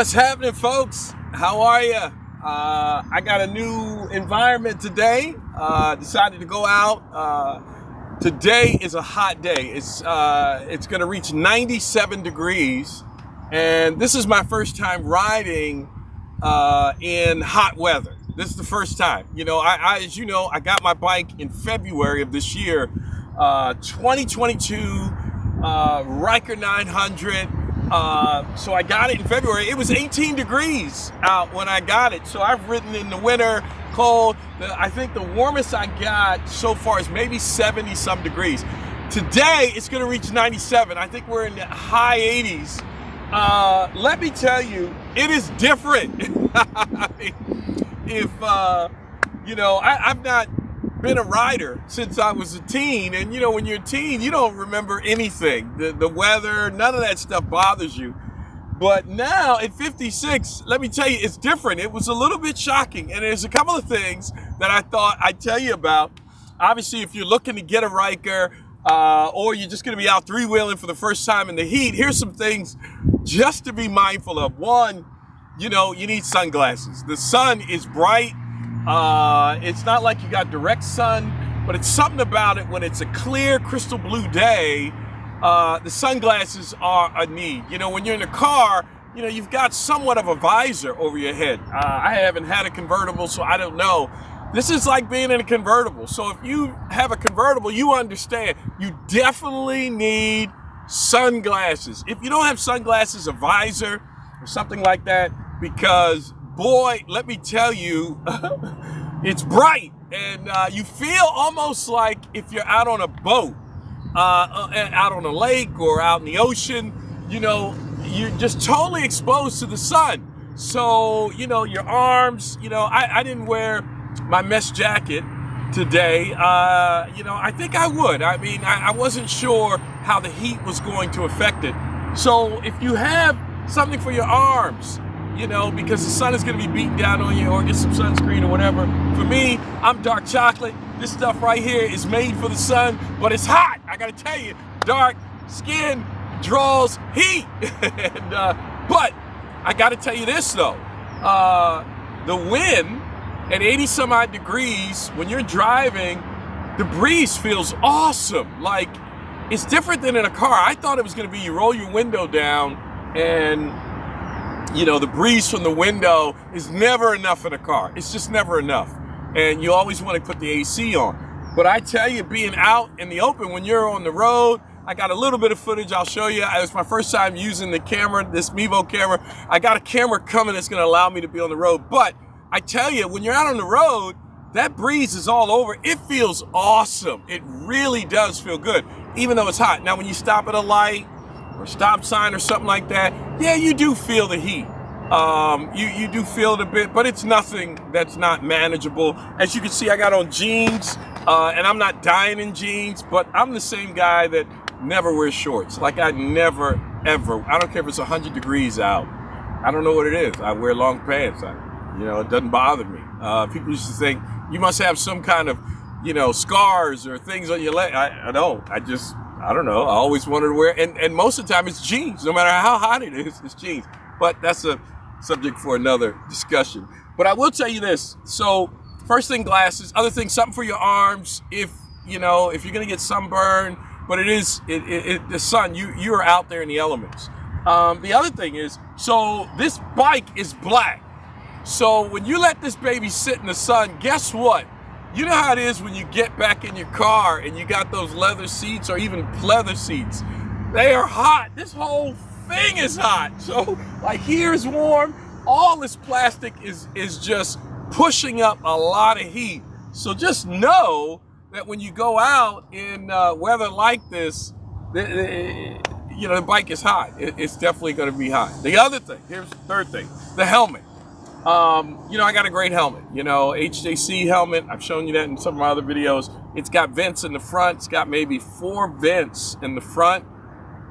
What's happening, folks? How are you? I got a new environment today. Decided to go out. Today is a hot day. It's going to reach 97 degrees, and this is my first time riding in hot weather. This is the first time. You know, as you know, I got my bike in February of this year, 2022 Ryker 900. So I got it in February. It was 18 degrees out when I got it. So I've ridden in the winter, cold. I think the warmest I got so far is maybe 70 some degrees. Today it's going to reach 97. I think we're in the high 80s. Let me tell you, it is different. I mean, if you know, I've not been a rider since I was a teen, and you know, when you're a teen, you don't remember anything. The weather, none of that stuff bothers you. But now at 56, let me tell you, it's different. It was a little bit shocking, and there's a couple of things that I thought I'd tell you about. Obviously, if you're looking to get a Ryker, or you're just going to be out three-wheeling for the first time in the heat, here's some things just to be mindful of. One, you know, you need sunglasses. The sun is bright. It's not like you got direct sun, but it's something about it when it's a clear, crystal blue day. The sunglasses are a need. You know, when you're in a car, you know, you've got somewhat of a visor over your head. I haven't had a convertible, so I don't know. This is like being in a convertible. So if you have a convertible, you understand you definitely need sunglasses. If you don't have sunglasses, a visor or something like that, because boy, let me tell you, it's bright, and you feel almost like if you're out on a boat, out on a lake or out in the ocean, you know, you're just totally exposed to the sun. So, you know, your arms, you know, I didn't wear my mesh jacket today. You know, I think I would. I mean, I wasn't sure how the heat was going to affect it. So if you have something for your arms, you know, because the sun is going to be beating down on you, or get some sunscreen or whatever. For me, I'm dark chocolate. This stuff right here is made for the sun, but it's hot. I got to tell you, dark skin draws heat. And, but I got to tell you this, though. The wind at 80 some odd degrees, when you're driving, the breeze feels awesome. Like, it's different than in a car. I thought it was going to be you roll your window down and, you know, the breeze from the window is never enough in a car. It's just never enough. And you always want to put the AC on. But I tell you, being out in the open when you're on the road, I got a little bit of footage I'll show you. It was my first time using the camera, this Mevo camera. I got a camera coming that's going to allow me to be on the road. But I tell you, when you're out on the road, that breeze is all over. It feels awesome. It really does feel good, even though it's hot. Now, when you stop at a light or stop sign or something like that, yeah, you do feel the heat. You do feel it a bit, but it's nothing that's not manageable. As you can see, I got on jeans, and I'm not dying in jeans, but I'm the same guy that never wears shorts. Like, I never, ever, I don't care if it's 100 degrees out. I don't know what it is. I wear long pants. You know, it doesn't bother me. People used to think, you must have some kind of, you know, scars or things on your leg. I don't. I don't know. I always wanted to wear, and most of the time it's jeans. No matter how hot it is, it's jeans. But that's a subject for another discussion. But I will tell you this. So first thing, glasses. Other thing, something for your arms. If, you know, if you're going to get sunburned, but the sun, you are out there in the elements. The other thing is, so this bike is black. So when you let this baby sit in the sun, guess what? You know how it is when you get back in your car and you got those leather seats or even pleather seats. They are hot. This whole thing is hot. So like, here is warm. All this plastic is just pushing up a lot of heat. So just know that when you go out in weather like this, you know, the bike is hot. It's definitely going to be hot. The other thing, here's the third thing, the helmet. You know, I got a great helmet, you know, HJC helmet. I've shown you that in some of my other videos. It's got vents in the front. It's got maybe 4 vents in the front.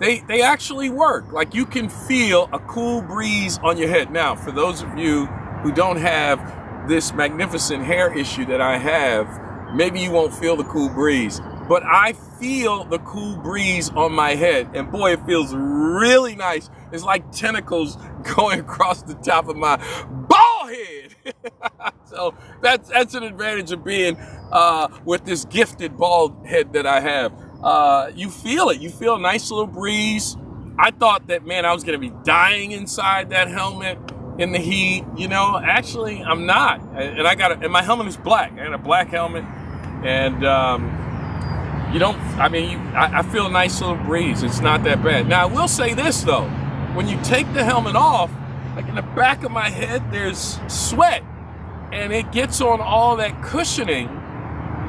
They actually work. Like, you can feel a cool breeze on your head. Now, for those of you who don't have this magnificent hair issue that I have, maybe you won't feel the cool breeze. but I feel the cool breeze on my head, and boy, it feels really nice. It's like tentacles going across the top of my bald head. So that's an advantage of being with this gifted bald head that I have. You feel it. You feel a nice little breeze. I thought that, man, I was going to be dying inside that helmet in the heat. You know, actually, I'm not. And my helmet is black. I got a black helmet, and I feel a nice little breeze. It's not that bad. Now, I will say this though: when you take the helmet off, like in the back of my head, there's sweat, and it gets on all that cushioning,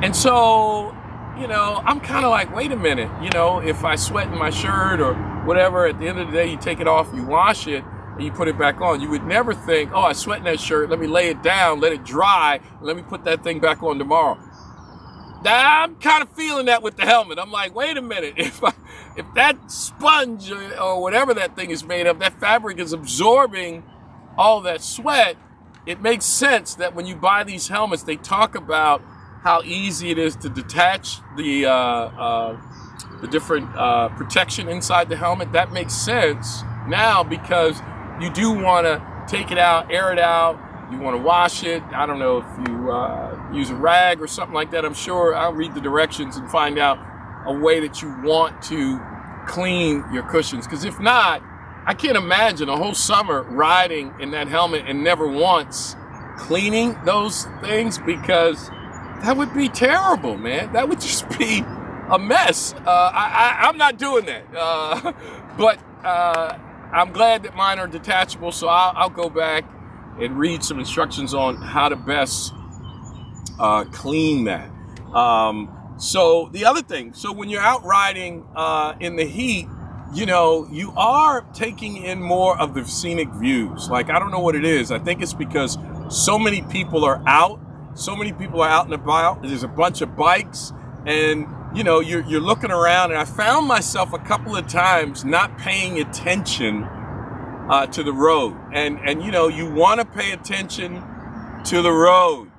and so, you know, I'm kind of like, wait a minute, you know, if I sweat in my shirt or whatever, at the end of the day, you take it off, you wash it, and you put it back on. You would never think, oh, I sweat in that shirt, let me lay it down, let it dry, and let me put that thing back on tomorrow. I'm kind of feeling that with the helmet. I'm like, wait a minute, if that sponge or whatever that thing is made of, that fabric is absorbing all that sweat, it makes sense that when you buy these helmets, they talk about how easy it is to detach the different protection inside the helmet. That makes sense now, because you do want to take it out, air it out. You want to wash it. I don't know if you use a rag or something like that. I'm sure I'll read the directions and find out a way that you want to clean your cushions. Because if not, I can't imagine a whole summer riding in that helmet and never once cleaning those things, because that would be terrible, man. That would just be a mess. I'm not doing that. But I'm glad that mine are detachable, so I'll go back and read some instructions on how to best clean that. So the other thing, so when you're out riding in the heat, you know, you are taking in more of the scenic views. Like, I don't know what it is. I think it's because so many people are out. So many people are out and about. There's a bunch of bikes, and you know, you're looking around, and I found myself a couple of times not paying attention to the road. And you know, you want to pay attention to the road.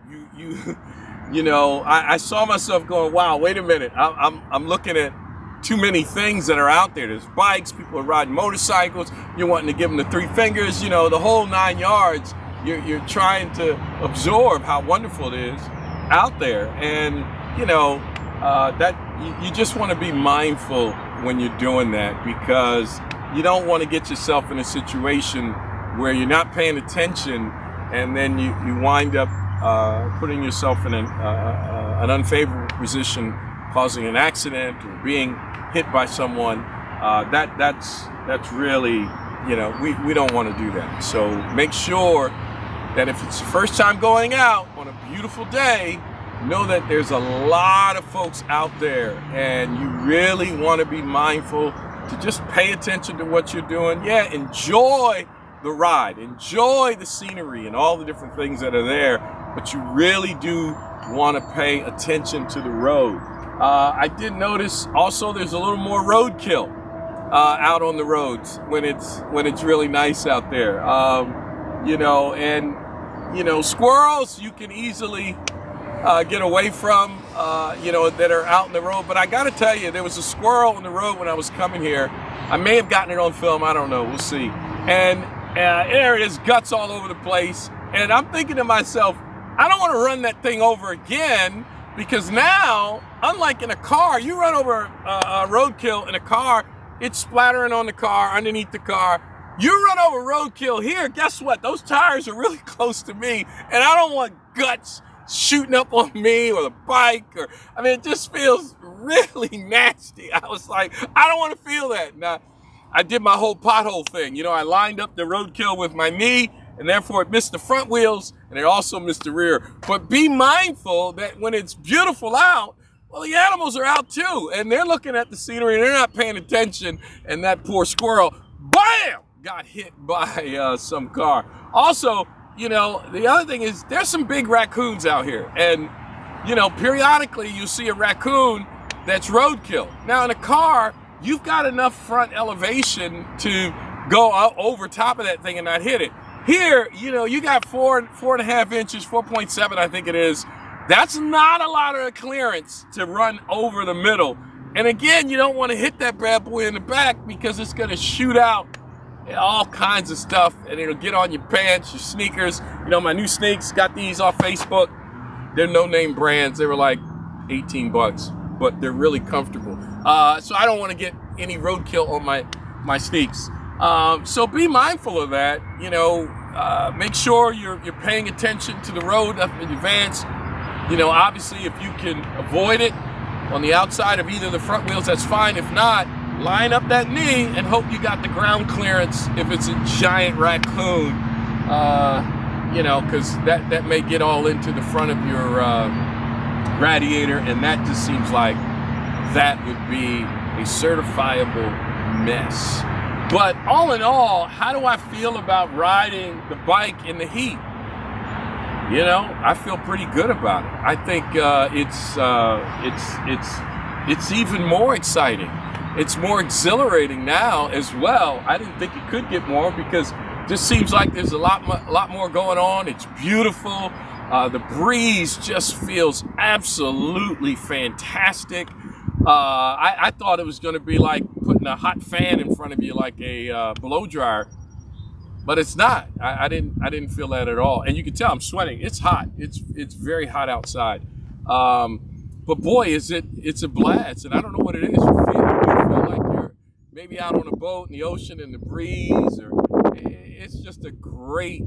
You know, I saw myself going, wow, wait a minute. I'm looking at too many things that are out there. There's bikes, people are riding motorcycles. You're wanting to give them the three fingers, you know, the whole 9 yards. You're trying to absorb how wonderful it is out there. And, you know, that you just want to be mindful when you're doing that, because you don't want to get yourself in a situation where you're not paying attention, and then you wind up putting yourself in an unfavorable position, causing an accident or being hit by someone. That's really, you know, we don't want to do that. So make sure that if it's the first time going out on a beautiful day, know that there's a lot of folks out there, and you really want to be mindful to just pay attention to what you're doing. Yeah, enjoy the ride, enjoy the scenery and all the different things that are there, but you really do want to pay attention to the road. I did notice also there's a little more roadkill out on the roads when it's really nice out there. You know, and you know, squirrels you can easily get away from, you know, that are out in the road. But I got to tell you, there was a squirrel on the road when I was coming here. I may have gotten it on film. I don't know. We'll see. And there it is, guts all over the place. And I'm thinking to myself, I don't want to run that thing over again, because now, unlike in a car, you run over a roadkill in a car, it's splattering on the car, underneath the car. You run over roadkill here, guess what? Those tires are really close to me, and I don't want guts shooting up on me or the bike, or, I mean, it just feels really nasty. I was like, I don't want to feel that. Now, I did my whole pothole thing. You know, I lined up the roadkill with my knee, and therefore it missed the front wheels, and it also missed the rear. But be mindful that when it's beautiful out, well, the animals are out too, and they're looking at the scenery, and they're not paying attention, and that poor squirrel, bam, got hit by some car. Also, you know, the other thing is there's some big raccoons out here, and, you know, periodically you see a raccoon that's roadkill. Now, in a car, you've got enough front elevation to go over top of that thing and not hit it. Here, you know, you got 4.5 inches, 4.7, I think it is, That's not a lot of clearance to run over the middle. And again, you don't want to hit that bad boy in the back because it's going to shoot out all kinds of stuff, and it'll get on your pants, your sneakers. You know, my new sneaks, got these off Facebook. They're no-name brands. They were like 18 bucks, but they're really comfortable. So I don't want to get any roadkill on my sneaks. So be mindful of that. You know, make sure you're paying attention to the road up in advance. You know, obviously, if you can avoid it on the outside of either of the front wheels, that's fine. If not, line up that knee and hope you got the ground clearance if it's a giant raccoon, you know, because that may get all into the front of your radiator, and that just seems like that would be a certifiable mess. But all in all, how do I feel about riding the bike in the heat? You know, I feel pretty good about it. I think it's even more exciting. It's more exhilarating now as well. I didn't think it could get more because it just seems like there's a lot more going on. It's beautiful. The breeze just feels absolutely fantastic. I thought it was going to be like putting a hot fan in front of you, like a blow dryer, but it's not. I didn't feel that at all. And you can tell I'm sweating. It's hot. It's very hot outside. But boy, it's a blast. And I don't know what it is. You feel like you're maybe out on a boat in the ocean in the breeze, or it's just a great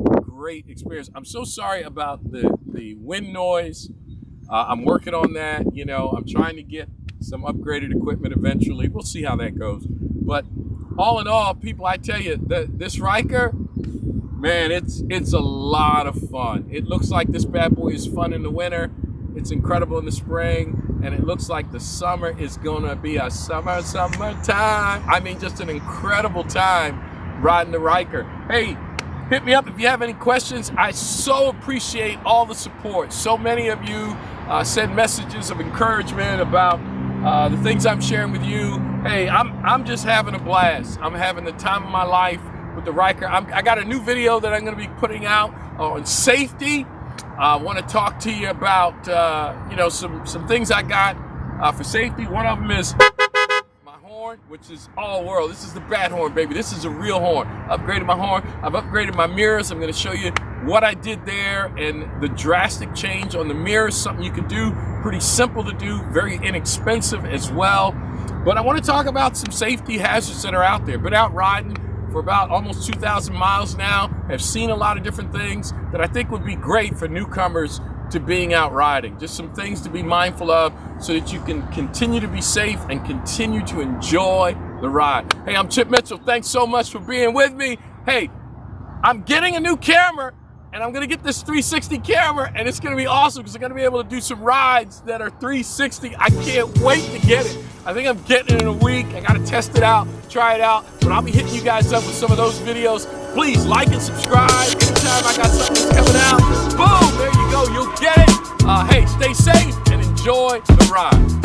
experience. I'm so sorry about the wind noise. I'm working on that. You know, I'm trying to get some upgraded equipment eventually. We'll see how that goes. But all in all, people, I tell you, this Ryker, man, it's a lot of fun. It looks like this bad boy is fun in the winter. It's incredible in the spring, and it looks like the summer is gonna be a summertime. I mean, just an incredible time riding the Ryker. Hey, hit me up if you have any questions. I so appreciate all the support. So many of you send messages of encouragement about the things I'm sharing with you. Hey, I'm just having a blast. I'm having the time of my life with the Ryker. I got a new video that I'm going to be putting out on safety. I want to talk to you about you know, some things I got for safety. One of them is my horn, which is all world. This is the bad horn, baby. This is a real horn. Upgraded my horn. I've upgraded my mirrors. I'm going to show you what I did there and the drastic change on the mirrors. Something you can do, pretty simple to do, very inexpensive as well. But I want to talk about some safety hazards that are out there. Been out riding for about almost 2,000 miles now. Have seen a lot of different things that I think would be great for newcomers to being out riding. Just some things to be mindful of so that you can continue to be safe and continue to enjoy the ride. Hey, I'm Chip Mitchell. Thanks so much for being with me. Hey, I'm getting a new camera, and I'm gonna get this 360 camera, and it's gonna be awesome because I'm gonna be able to do some rides that are 360. I can't wait to get it. I think I'm getting it in a week. I gotta test it out, try it out, but I'll be hitting you guys up with some of those videos. Please like and subscribe. Anytime I got something that's coming out, boom, there you go, you'll get it. Hey, stay safe and enjoy the ride.